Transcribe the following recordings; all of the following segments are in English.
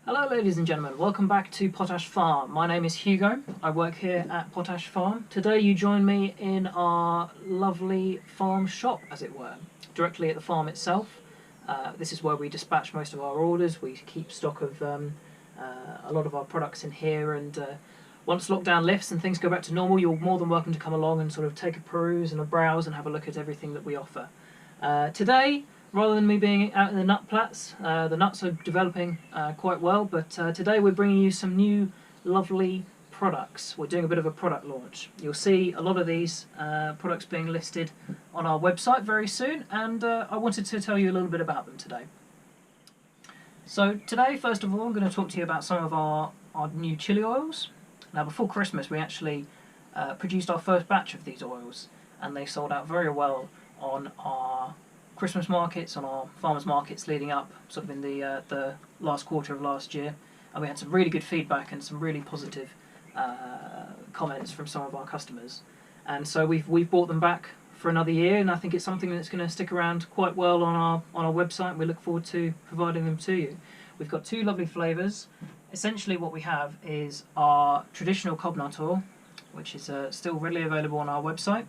Hello ladies and gentlemen, welcome back to Potash Farm. My name is Hugo, I work here at Potash Farm. Today you join me in our lovely farm shop, as it were, directly at the farm itself. This is where we dispatch most of our orders. We keep stock of a lot of our products in here, and once lockdown lifts and things go back to normal, you're more than welcome to come along and sort of take a peruse and a browse and have a look at everything that we offer. Today, rather than me being out in the nut plats, the nuts are developing quite well, but today we're bringing you some new lovely products. We're doing a bit of a product launch. You'll see a lot of these products being listed on our website very soon, and I wanted to tell you a little bit about them today. So today, first of all, I'm going to talk to you about some of our new chili oils. Now, before Christmas we actually produced our first batch of these oils, and they sold out very well on our Christmas markets, on our farmers markets leading up sort of in the last quarter of last year, and we had some really good feedback and some really positive comments from some of our customers, and so we've brought them back for another year, and I think it's something that's going to stick around quite well on our website. We look forward to providing them to you. We've got two lovely flavours. Essentially what we have is our traditional cob nut oil, which is still readily available on our website,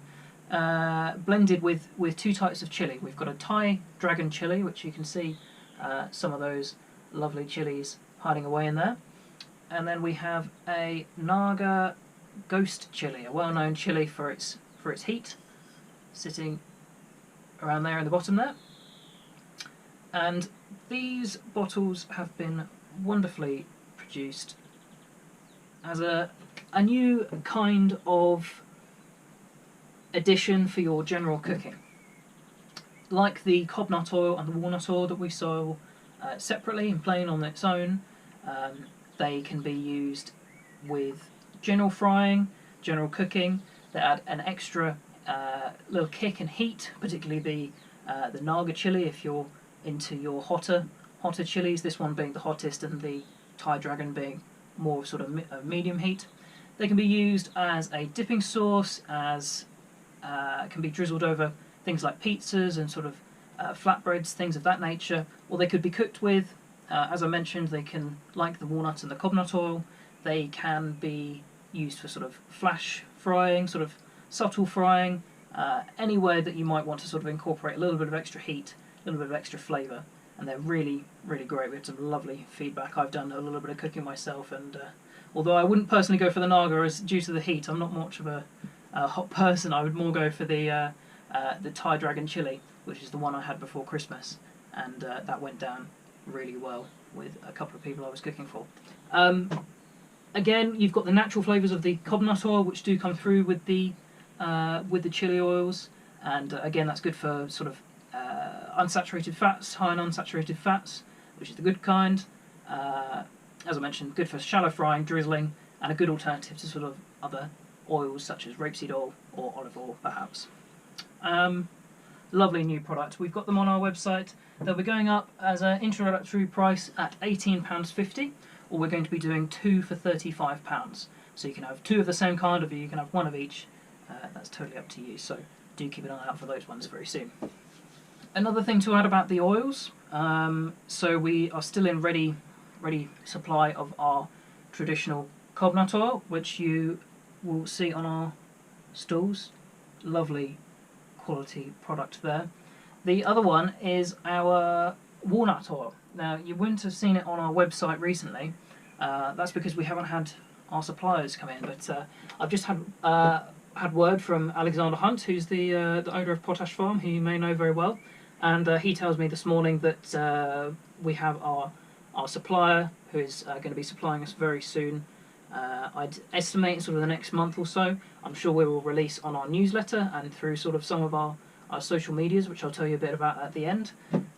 blended with two types of chili. We've got a Thai dragon chili, which you can see some of those lovely chilies hiding away in there, and then we have a Naga ghost chili, a well-known chili for its heat, sitting around there in the bottom there. And these bottles have been wonderfully produced as a new kind of addition for your general cooking. Like the cob nut oil and the walnut oil that we sell separately and plain on its own, they can be used with general frying, general cooking. They add an extra little kick and heat, particularly the Naga chili if you're into your hotter chilies, this one being the hottest and the Thai dragon being more sort of medium heat. They can be used as a dipping sauce, as can be drizzled over things like pizzas and sort of flatbreads, things of that nature, or they could be cooked with, as I mentioned, they can, like the walnut and the cob nut oil, they can be used for sort of flash frying, sort of subtle frying, anywhere that you might want to sort of incorporate a little bit of extra heat, a little bit of extra flavour, and they're really, really great. We had some lovely feedback. I've done a little bit of cooking myself, and although I wouldn't personally go for the Naga as due to the heat, I'm not much of a hot person. I would more go for the Thai dragon chili, which is the one I had before Christmas, and that went down really well with a couple of people I was cooking for. Again, you've got the natural flavours of the cob nut oil, which do come through with the chili oils, and again that's good for sort of unsaturated fats, high and unsaturated fats, which is the good kind. As I mentioned, good for shallow frying, drizzling, and a good alternative to sort of other oils such as rapeseed oil or olive oil perhaps. Lovely new product. We've got them on our website. They'll be going up as an introductory price at £18.50, or we're going to be doing two for £35. So you can have two of the same kind, or you can have one of each. That's totally up to you, so do keep an eye out for those ones very soon. Another thing to add about the oils, so we are still in ready supply of our traditional cob nut oil, which you will see on our stalls. Lovely quality product there. The other one is our walnut oil. Now, you wouldn't have seen it on our website recently. That's because we haven't had our suppliers come in, but I've just had word from Alexander Hunt, who's the owner of Potash Farm, who you may know very well, and he tells me this morning that we have our supplier who is going to be supplying us very soon. I'd estimate sort of the next month or so. I'm sure we will release on our newsletter and through sort of some of our social medias, which I'll tell you a bit about at the end.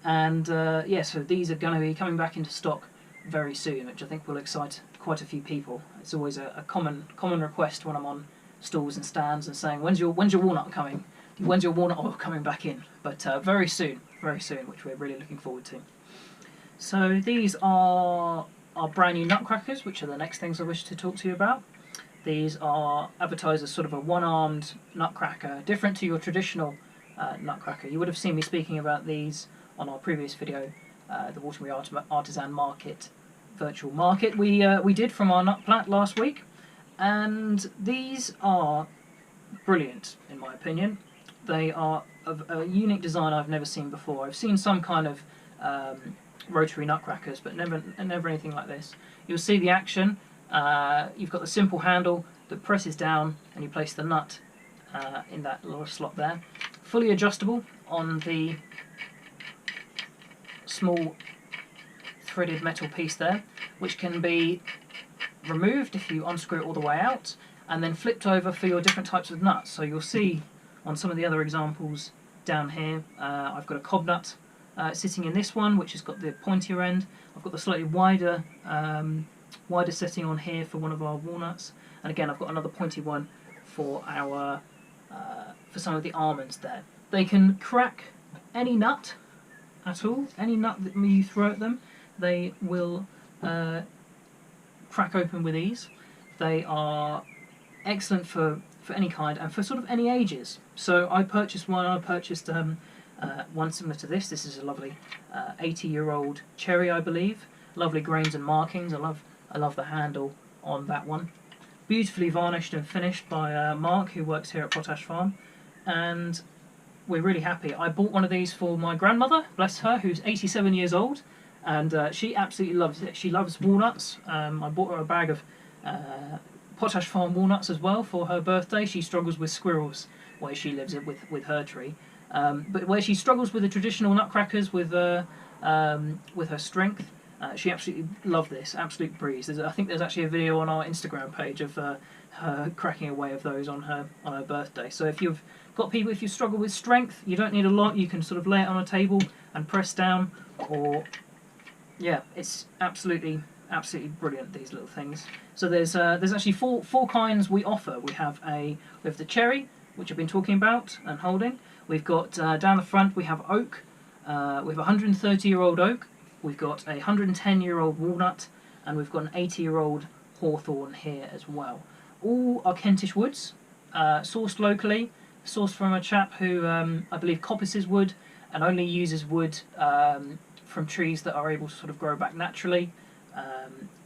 And yeah, so these are going to be coming back into stock very soon, which I think will excite quite a few people. It's always a common request when I'm on stalls and stands and saying, when's your walnut coming? When's your walnut oil coming back in? But very soon, which we're really looking forward to. So these are our brand new Nutcrackers, which are the next things I wish to talk to you about. These are advertised as sort of a one-armed nutcracker, different to your traditional nutcracker. You would have seen me speaking about these on our previous video, the Waterbury Artisan Market virtual market we did from our nut plat last week, and these are brilliant in my opinion. They are of a unique design I've never seen before. I've seen some kind of rotary nutcrackers, but never anything like this. You'll see the action. You've got the simple handle that presses down and you place the nut in that little slot there. Fully adjustable on the small threaded metal piece there, which can be removed if you unscrew it all the way out, and then flipped over for your different types of nuts. So you'll see on some of the other examples down here, I've got a cob nut sitting in this one, which has got the pointier end. I've got the slightly wider setting on here for one of our walnuts, and again I've got another pointy one for our for some of the almonds there. They can crack any nut at all, any nut that you throw at them, they will crack open with ease. They are excellent for any kind and for sort of any ages. So I purchased one. I purchased one similar to this. This is a lovely 80-year-old cherry, I believe. Lovely grains and markings. I love the handle on that one. Beautifully varnished and finished by Mark, who works here at Potash Farm, and we're really happy. I bought one of these for my grandmother, bless her, who's 87 years old, and she absolutely loves it. She loves walnuts. I bought her a bag of Potash Farm walnuts as well for her birthday. She struggles with squirrels where she lives with her tree, but where she struggles with the traditional nutcrackers with her strength, she absolutely loved this. Absolute breeze. I think there's actually a video on our Instagram page of her cracking away of those on her birthday. So if you've got people, if you struggle with strength, you don't need a lot. You can sort of lay it on a table and press down, or yeah, it's absolutely brilliant, these little things. So there's actually four kinds we offer. We have the cherry, which I've been talking about and holding. We've got down the front we have oak. We have a 130-year-old oak. We've got a 110-year-old walnut, and we've got an 80-year-old hawthorn here as well. All are Kentish woods, sourced locally, sourced from a chap who I believe coppices wood and only uses wood from trees that are able to sort of grow back naturally.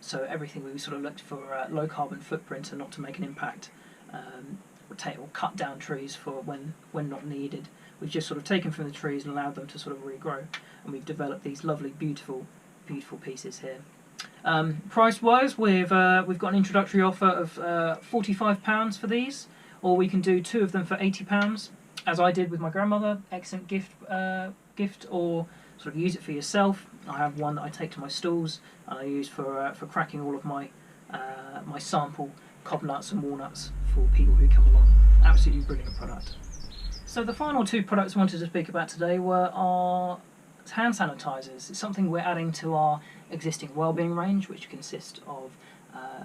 So everything we sort of looked for low carbon footprint and not to make an impact, or cut down trees for when not needed. We've just sort of taken from the trees and allowed them to sort of regrow, and we've developed these lovely, beautiful pieces here. Price-wise, we've got an introductory offer of £45 for these, or we can do two of them for £80, as I did with my grandmother. Excellent gift, or sort of use it for yourself. I have one that I take to my stalls and I use for cracking all of my my sample cob nuts and walnuts for people who come along. Absolutely brilliant product. So the final two products I wanted to speak about today were our hand sanitizers. It's something we're adding to our existing wellbeing range, which consists of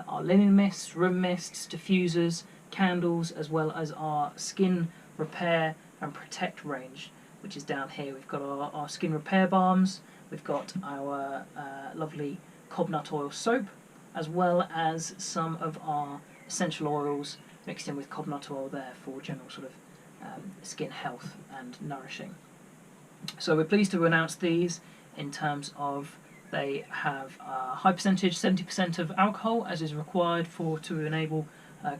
our linen mists, room mists, diffusers, candles, as well as our skin repair and protect range, which is down here. We've got our skin repair balms, we've got our lovely cob nut oil soap, as well as some of our essential oils mixed in with cob nut oil there for general sort of skin health and nourishing. So we're pleased to announce these in terms of they have a high percentage, 70% of alcohol, as is required to enable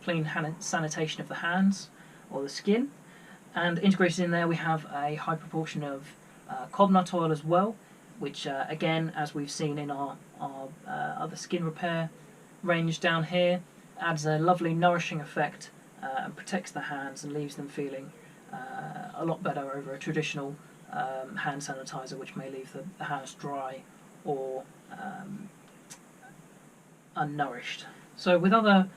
clean sanitation of the hands or the skin. And integrated in there we have a high proportion of cob nut oil as well, which again, as we've seen in our other skin repair range down here, adds a lovely nourishing effect and protects the hands and leaves them feeling a lot better over a traditional hand sanitizer, which may leave the hands dry or unnourished. So with other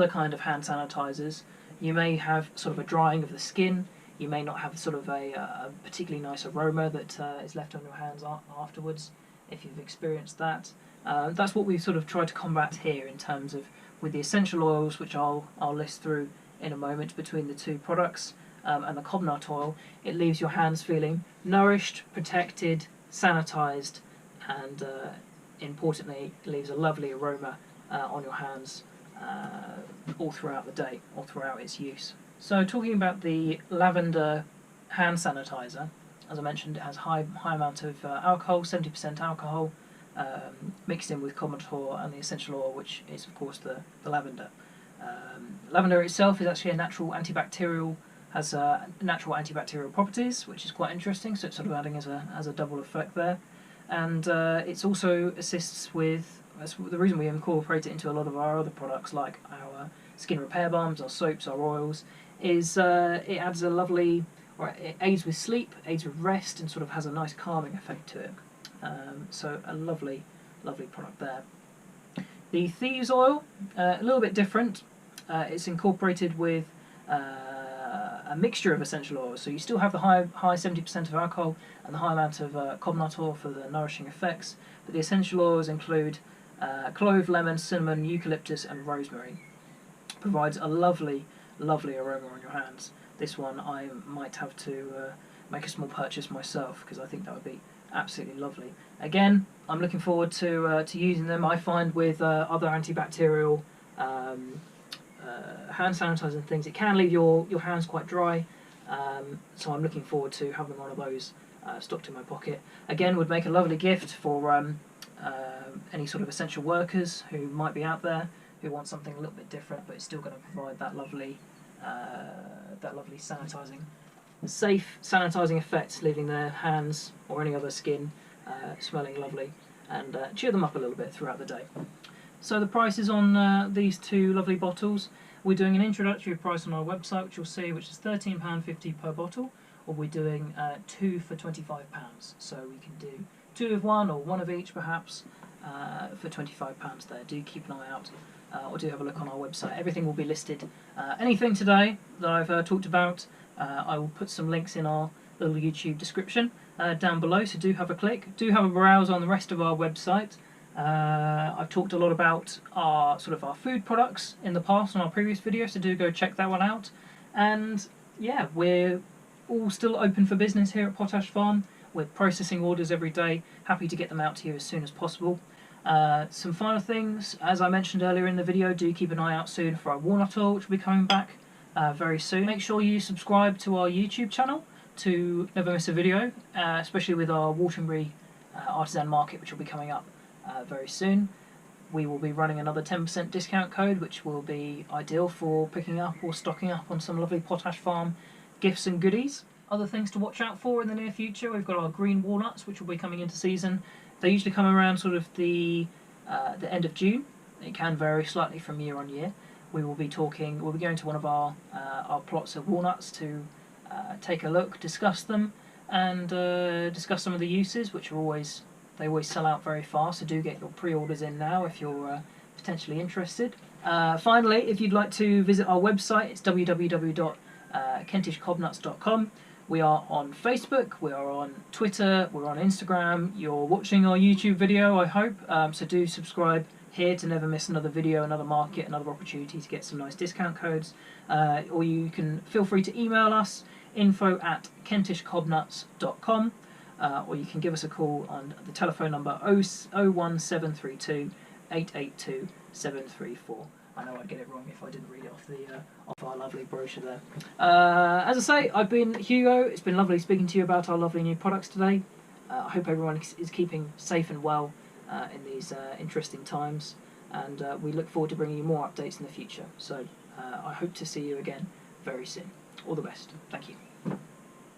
kind of hand sanitizers, you may have sort of a drying of the skin. You may not have sort of a particularly nice aroma that is left on your hands afterwards, if you've experienced that. That's what we've sort of tried to combat here in terms of with the essential oils, which I'll list through in a moment between the two products, and the cob nut oil. It leaves your hands feeling nourished, protected, sanitized, and importantly, leaves a lovely aroma on your hands all throughout the day, all throughout its use. So talking about the lavender hand sanitizer, as I mentioned, it has high amount of alcohol, 70% alcohol, mixed in with Commodore and the essential oil, which is of course the lavender. Lavender itself is actually a natural antibacterial, has natural antibacterial properties, which is quite interesting, so it's sort of adding as a double effect there. And it also assists with, that's the reason we incorporate it into a lot of our other products, like our skin repair balms, our soaps, our oils, is it adds a lovely, or it aids with sleep, aids with rest, and sort of has a nice calming effect to it. So a lovely, lovely product there. The Thieves Oil, a little bit different. It's incorporated with a mixture of essential oils, so you still have the high 70% of alcohol and the high amount of cod nut oil for the nourishing effects, but the essential oils include clove, lemon, cinnamon, eucalyptus and rosemary. Provides a lovely, lovely aroma on your hands. This one I might have to make a small purchase myself, because I think that would be absolutely lovely. Again, I'm looking forward to using them. I find with other antibacterial hand sanitizing things, it can leave your hands quite dry, so I'm looking forward to having one of those stocked in my pocket. Again, would make a lovely gift for any sort of essential workers who might be out there who want something a little bit different, but it's still going to provide that lovely sanitizing, safe sanitizing effect, leaving their hands or any other skin smelling lovely, and cheer them up a little bit throughout the day. So the prices on these two lovely bottles, we're doing an introductory price on our website, which you'll see, which is £13.50 per bottle, or we're doing two for £25. So we can do two of one or one of each perhaps for £25 there. Do keep an eye out, or do have a look on our website. Everything will be listed. Anything today that I've talked about, I will put some links in our little YouTube description down below, so do have a click. Do have a browse on the rest of our website. I've talked a lot about our food products in the past on our previous video, so do go check that one out. And yeah, we're all still open for business here at Potash Farm. We're processing orders every day, happy to get them out to you as soon as possible. Some final things, as I mentioned earlier in the video, do keep an eye out soon for our walnut oil, which will be coming back very soon. Make sure you subscribe to our YouTube channel to never miss a video, especially with our Waterbury artisan market, which will be coming up very soon. We will be running another 10% discount code, which will be ideal for picking up or stocking up on some lovely Potash Farm gifts and goodies. Other things to watch out for in the near future, we've got our green walnuts, which will be coming into season. They usually come around sort of the end of June. It can vary slightly from year on year. We'll be going to one of our plots of walnuts to take a look, discuss them, and discuss some of the uses, which are they always sell out very fast, so do get your pre-orders in now if you're potentially interested. Finally, if you'd like to visit our website, it's www.kentishcobnuts.com. We are on Facebook, we are on Twitter, we're on Instagram. You're watching our YouTube video, I hope, so do subscribe here to never miss another video, another market, another opportunity to get some nice discount codes. Or you can feel free to email us, info@kentishcobnuts.com. Or you can give us a call on the telephone number 01732 882 734. I know I'd get it wrong if I didn't read it off our lovely brochure there. As I say, I've been Hugo. It's been lovely speaking to you about our lovely new products today. I hope everyone is keeping safe and well in these interesting times, and we look forward to bringing you more updates in the future. So I hope to see you again very soon. All the best. Thank you.